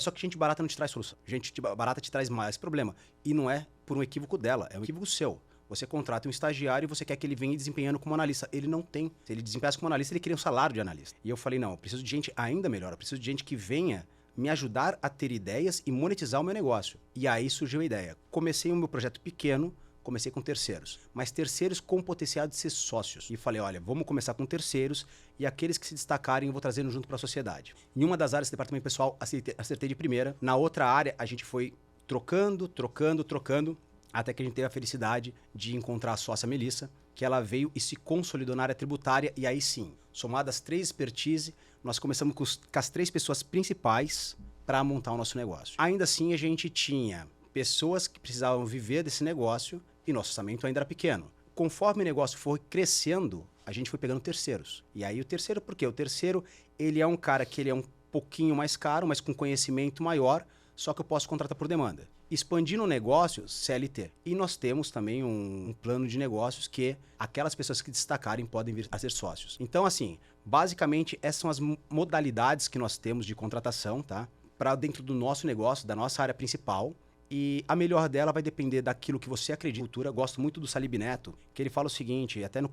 Só que gente barata não te traz solução. Gente barata te traz mais problema. E não é por um equívoco dela, é um equívoco seu. Você contrata um estagiário e você quer que ele venha desempenhando como analista. Ele não tem. Se ele desempenhasse como analista, ele queria um salário de analista. E eu falei, não, eu preciso de gente ainda melhor. Eu preciso de gente que venha me ajudar a ter ideias e monetizar o meu negócio. E aí surgiu a ideia. Comecei o meu projeto pequeno, comecei com terceiros. Mas terceiros com potencial de ser sócios. E falei, olha, vamos começar com terceiros e aqueles que se destacarem eu vou trazendo junto para a sociedade. Em uma das áreas do departamento pessoal, acertei de primeira. Na outra área, a gente foi trocando, até que a gente teve a felicidade de encontrar a sócia Melissa, que ela veio e se consolidou na área tributária, e aí sim, somadas as 3 expertise, nós começamos com as 3 pessoas principais para montar o nosso negócio. Ainda assim, a gente tinha pessoas que precisavam viver desse negócio e nosso orçamento ainda era pequeno. Conforme o negócio foi crescendo, a gente foi pegando terceiros. E aí o terceiro, por quê? O terceiro, ele é um cara que ele é um pouquinho mais caro, mas com conhecimento maior, só que eu posso contratar por demanda. Expandindo o negócio, CLT. E nós temos também um plano de negócios que aquelas pessoas que destacarem podem vir a ser sócios. Então, assim, basicamente, essas são as modalidades que nós temos de contratação, tá? Para dentro do nosso negócio, da nossa área principal. E a melhor dela vai depender daquilo que você acredita em cultura. Gosto muito do Salib Neto, que ele fala o seguinte, até no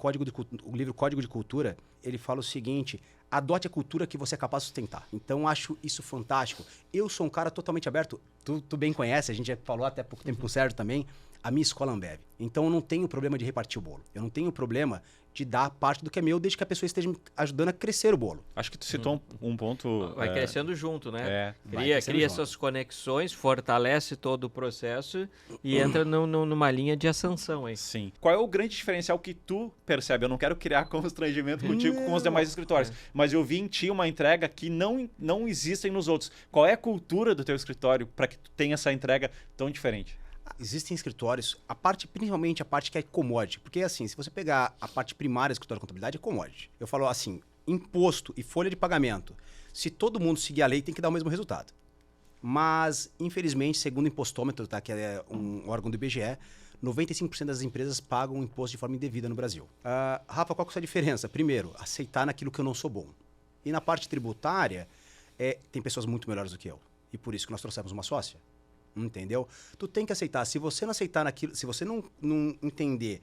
o livro Código de Cultura, ele fala o seguinte: adote a cultura que você é capaz de sustentar. Então, acho isso fantástico. Eu sou um cara totalmente aberto. Tu bem conhece, a gente já falou até pouco tempo com o Sérgio também, a minha escola Ambev. Então, eu não tenho problema de repartir o bolo. Eu não tenho problema de dar parte do que é meu, desde que a pessoa esteja me ajudando a crescer o bolo. Acho que tu citou um ponto... Vai crescendo junto, né? Cria essas conexões, fortalece todo o processo e entra numa linha de ascensão aí. Sim. Qual é o grande diferencial que tu percebe? Eu não quero criar constrangimento contigo com os demais escritórios, mas eu vi em ti uma entrega que não existem nos outros. Qual é a cultura do teu escritório para que tu tenha essa entrega tão diferente? Existem escritórios, principalmente a parte que é commodity. Porque, assim, se você pegar a parte primária do escritório de contabilidade, é commodity. Eu falo assim, imposto e folha de pagamento. Se todo mundo seguir a lei, tem que dar o mesmo resultado. Mas, infelizmente, segundo o impostômetro, tá, que é um órgão do IBGE, 95% das empresas pagam imposto de forma indevida no Brasil. Rafa, qual que é a diferença? Primeiro, aceitar naquilo que eu não sou bom. E na parte tributária, tem pessoas muito melhores do que eu. E por isso que nós trouxemos uma sócia. Entendeu? Tu tem que aceitar. Se você não aceitar naquilo, se você não entender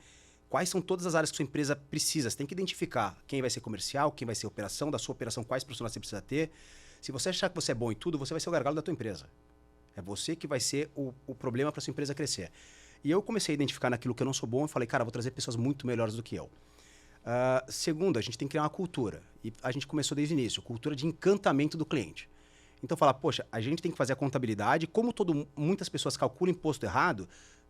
quais são todas as áreas que sua empresa precisa, você tem que identificar quem vai ser comercial, quem vai ser operação, da sua operação, quais profissionais você precisa ter. Se você achar que você é bom em tudo, você vai ser o gargalo da tua empresa. É você que vai ser o problema para sua empresa crescer. E eu comecei a identificar naquilo que eu não sou bom e falei, cara, vou trazer pessoas muito melhores do que eu. Segundo, a gente tem que criar uma cultura. E a gente começou desde o início, cultura de encantamento do cliente. Então, falar, poxa, a gente tem que fazer a contabilidade. Como muitas pessoas calculam imposto errado,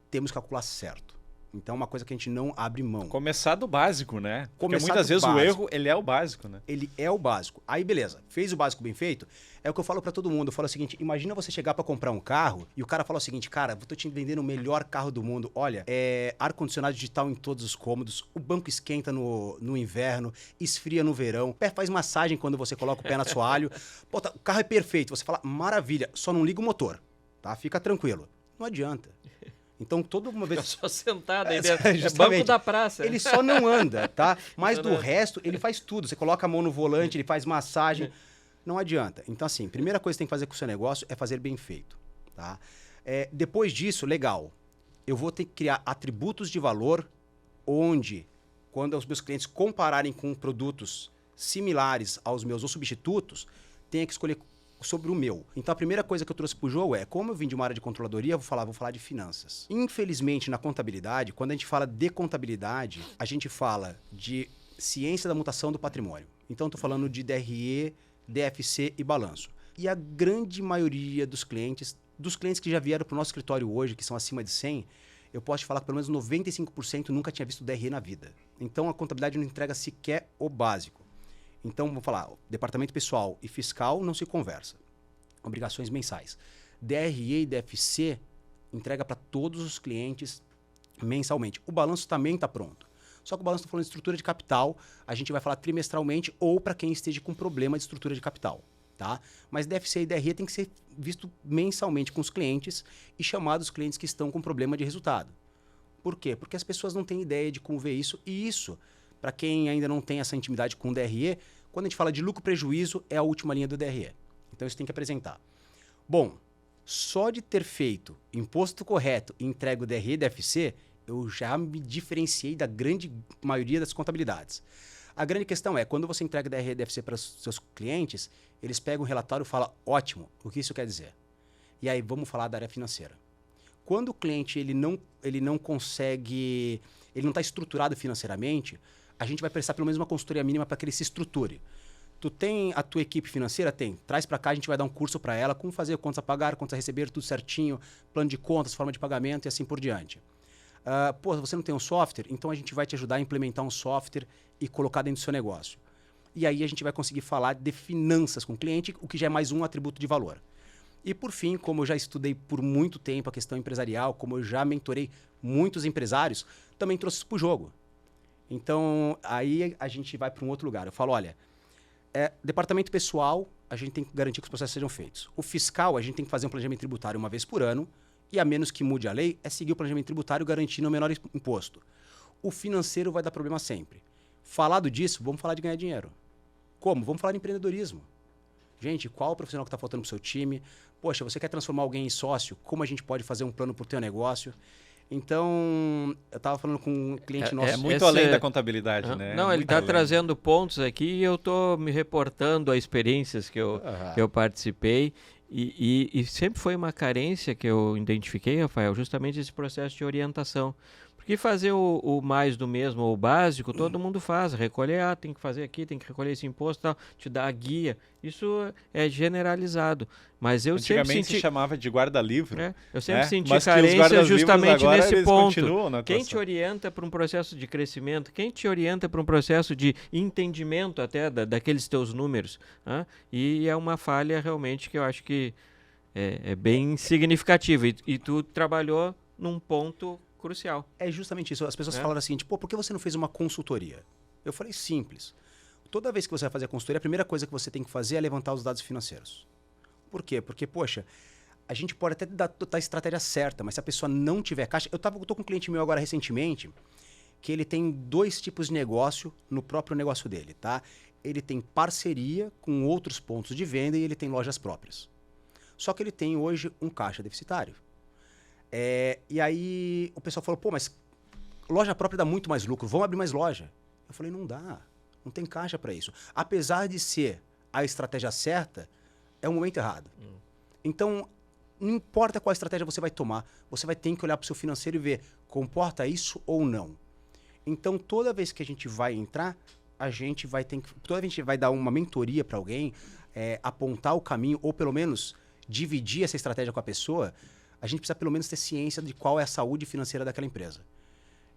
temos que calcular certo. Então, é uma coisa que a gente não abre mão. Começar do básico, né? Porque muitas vezes o erro, ele é o básico, né? Ele é o básico. Aí, beleza. Fez o básico bem feito? É o que eu falo pra todo mundo. Eu falo o seguinte, imagina você chegar pra comprar um carro e o cara fala o seguinte, cara, tô te vendendo o melhor carro do mundo. Olha, ar-condicionado digital em todos os cômodos, o banco esquenta no inverno, esfria no verão, o pé faz massagem quando você coloca o pé no assoalho. Pô, o carro é perfeito. Você fala, maravilha, só não liga o motor, tá? Fica tranquilo. Não adianta. Então, toda uma vez... Fica só sentado aí dentro. Banco da praça. Ele só não anda, tá? Mas do resto, ele faz tudo. Você coloca a mão no volante, ele faz massagem. Não adianta. Então, assim, primeira coisa que você tem que fazer com o seu negócio é fazer bem feito, tá? Depois disso, legal. Eu vou ter que criar atributos de valor onde, quando os meus clientes compararem com produtos similares aos meus ou substitutos, tenha que escolher sobre o meu. Então, a primeira coisa que eu trouxe para o jogo como eu vim de uma área de controladoria, vou falar de finanças. Infelizmente, na contabilidade, quando a gente fala de contabilidade, a gente fala de ciência da mutação do patrimônio. Então, estou falando de DRE, DFC e balanço. E a grande maioria dos clientes que já vieram para o nosso escritório hoje, que são acima de 100, eu posso te falar que pelo menos 95% nunca tinha visto DRE na vida. Então, a contabilidade não entrega sequer o básico. Então, vamos falar, departamento pessoal e fiscal não se conversa. Obrigações mensais. DRE e DFC entrega para todos os clientes mensalmente. O balanço também está pronto. Só que o balanço está falando de estrutura de capital, a gente vai falar trimestralmente ou para quem esteja com problema de estrutura de capital. Tá? Mas DFC e DRE tem que ser visto mensalmente com os clientes e chamar os clientes que estão com problema de resultado. Por quê? Porque as pessoas não têm ideia de como ver isso e isso... Para quem ainda não tem essa intimidade com o DRE, quando a gente fala de lucro-prejuízo, é a última linha do DRE. Então, isso tem que apresentar. Bom, só de ter feito imposto correto e entregue o DRE e DFC, eu já me diferenciei da grande maioria das contabilidades. A grande questão é, quando você entrega DRE e DFC para os seus clientes, eles pegam um relatório e falam, ótimo, o que isso quer dizer? E aí, vamos falar da área financeira. Quando o cliente ele não consegue, ele não está estruturado financeiramente, a gente vai prestar pelo menos uma consultoria mínima para que ele se estruture. Tu tem a tua equipe financeira? Tem. Traz para cá, a gente vai dar um curso para ela, como fazer contas a pagar, contas a receber, tudo certinho, plano de contas, forma de pagamento e assim por diante. Você não tem um software? Então a gente vai te ajudar a implementar um software e colocar dentro do seu negócio. E aí a gente vai conseguir falar de finanças com o cliente, o que já é mais um atributo de valor. E por fim, como eu já estudei por muito tempo a questão empresarial, como eu já mentorei muitos empresários, também trouxe isso para o jogo. Então, aí a gente vai para um outro lugar. Eu falo, olha, departamento pessoal, a gente tem que garantir que os processos sejam feitos. O fiscal, a gente tem que fazer um planejamento tributário uma vez por ano, e a menos que mude a lei, é seguir o planejamento tributário garantindo o menor imposto. O financeiro vai dar problema sempre. Falado disso, vamos falar de ganhar dinheiro. Como? Vamos falar de empreendedorismo. Gente, qual o profissional que está faltando para o seu time? Poxa, você quer transformar alguém em sócio? Como a gente pode fazer um plano para o teu negócio? Então, eu estava falando com um cliente nosso. É muito além da contabilidade, né? Não, ele está trazendo pontos aqui e eu estou me reportando a experiências que eu participei. E sempre foi uma carência que eu identifiquei, Rafael, justamente esse processo de orientação. Porque fazer o mais do mesmo, ou o básico, todo mundo faz. Recolher, tem que fazer aqui, tem que recolher esse imposto, tal, te dá a guia. Isso é generalizado. Mas eu sempre Antigamente senti... se chamava de guarda-livro. Eu sempre senti Mas carência justamente agora, nesse ponto. Quem atuação. te orienta para um processo de crescimento? Quem te orienta para um processo de entendimento até daqueles teus números? E é uma falha realmente que eu acho que é bem significativa. E tu trabalhou num ponto crucial. É justamente isso. As pessoas falaram assim, por que você não fez uma consultoria? Eu falei, simples. Toda vez que você vai fazer a consultoria, a primeira coisa que você tem que fazer é levantar os dados financeiros. Por quê? Porque, poxa, a gente pode até dar a estratégia certa, mas se a pessoa não tiver caixa... Eu tô com um cliente meu agora recentemente, que ele tem 2 tipos de negócio no próprio negócio dele, tá? Ele tem parceria com outros pontos de venda e ele tem lojas próprias. Só que ele tem hoje um caixa deficitário. E aí o pessoal falou, mas loja própria dá muito mais lucro, vamos abrir mais loja. Eu falei, não dá, não tem caixa para isso. Apesar de ser a estratégia certa, é o momento errado. Então, não importa qual estratégia você vai tomar, você vai ter que olhar para o seu financeiro e ver, comporta isso ou não. Então, toda vez que a gente vai entrar, toda vez que a gente vai dar uma mentoria para alguém, apontar o caminho, ou pelo menos dividir essa estratégia com a pessoa, a gente precisa pelo menos ter ciência de qual é a saúde financeira daquela empresa.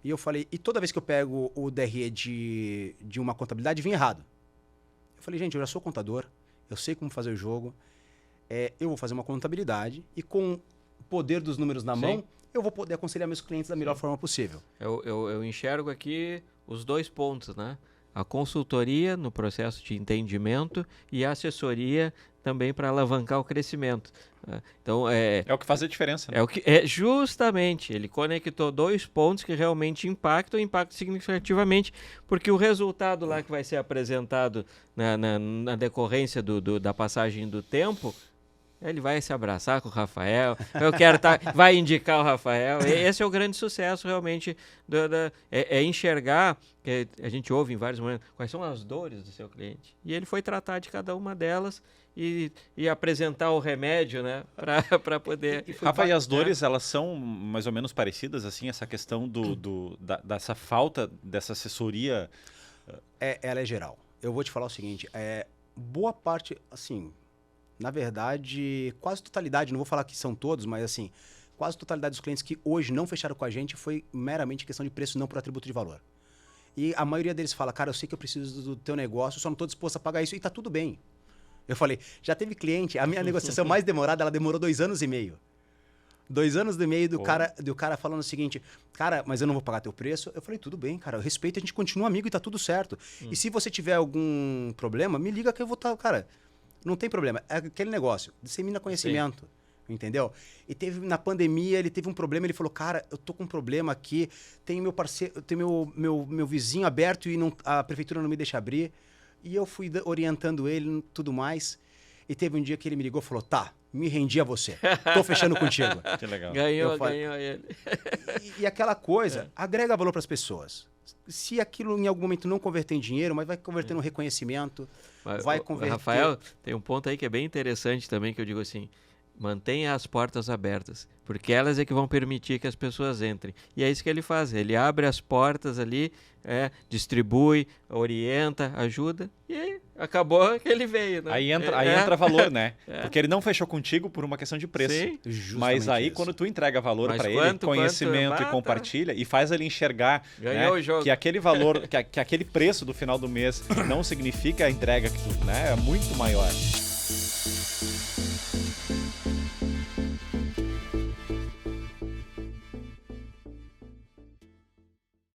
E eu falei, e toda vez que eu pego o DRE de uma contabilidade, vem errado. Eu falei, gente, eu já sou contador, eu sei como fazer o jogo, eu vou fazer uma contabilidade e com o poder dos números na mão, eu vou poder aconselhar meus clientes da melhor forma possível. Eu enxergo aqui os 2 pontos, né? A consultoria no processo de entendimento e a assessoria também para alavancar o crescimento. Então, é o que faz a diferença. Né? Justamente, ele conectou 2 pontos que realmente impactam significativamente, porque o resultado lá que vai ser apresentado na decorrência da passagem do tempo, ele vai se abraçar com o Rafael, vai indicar o Rafael. Esse é o grande sucesso realmente, enxergar, que a gente ouve em vários momentos, quais são as dores do seu cliente. E ele foi tratar de cada uma delas e apresentar o remédio, né, para poder... Rafa, e as dores, elas são mais ou menos parecidas, assim, essa questão dessa falta dessa assessoria? Ela é geral. Eu vou te falar o seguinte, boa parte, assim... Na verdade, quase totalidade, não vou falar que são todos, mas assim, quase totalidade dos clientes que hoje não fecharam com a gente foi meramente questão de preço, não por atributo de valor. E a maioria deles fala, cara, eu sei que eu preciso do teu negócio, só não estou disposto a pagar isso, e tá tudo bem. Eu falei, já teve cliente, a minha negociação mais demorada, ela demorou 2 anos e meio. 2 anos e meio do cara falando o seguinte, cara, mas eu não vou pagar teu preço. Eu falei, tudo bem, cara, eu respeito, a gente continua amigo e tá tudo certo. E se você tiver algum problema, me liga que eu vou estar, cara... Não tem problema. É aquele negócio. Dissemina conhecimento. Sim. Entendeu? E na pandemia, ele teve um problema. Ele falou, cara, eu tô com um problema aqui. Tem meu parceiro, tem meu vizinho aberto e a prefeitura não me deixa abrir. E eu fui orientando ele e tudo mais. E teve um dia que ele me ligou e falou, tá, me rendi a você. Tô fechando contigo. Que legal. Ganhou ele. E aquela coisa agrega valor para as pessoas. Se aquilo em algum momento não converter em dinheiro, mas vai converter no reconhecimento, vai converter... Rafael, tem um ponto aí que é bem interessante também, que eu digo assim, mantenha as portas abertas, porque elas é que vão permitir que as pessoas entrem. E é isso que ele faz, ele abre as portas ali, distribui, orienta, ajuda, e aí acabou que ele veio. Né? Aí entra valor, né? Porque ele não fechou contigo por uma questão de preço. Sim. Mas aí, quando tu entrega valor para ele, conhecimento e compartilha, e faz ele enxergar, né, o jogo. que aquele valor, que aquele preço do final do mês não significa a entrega que tu, né, é muito maior.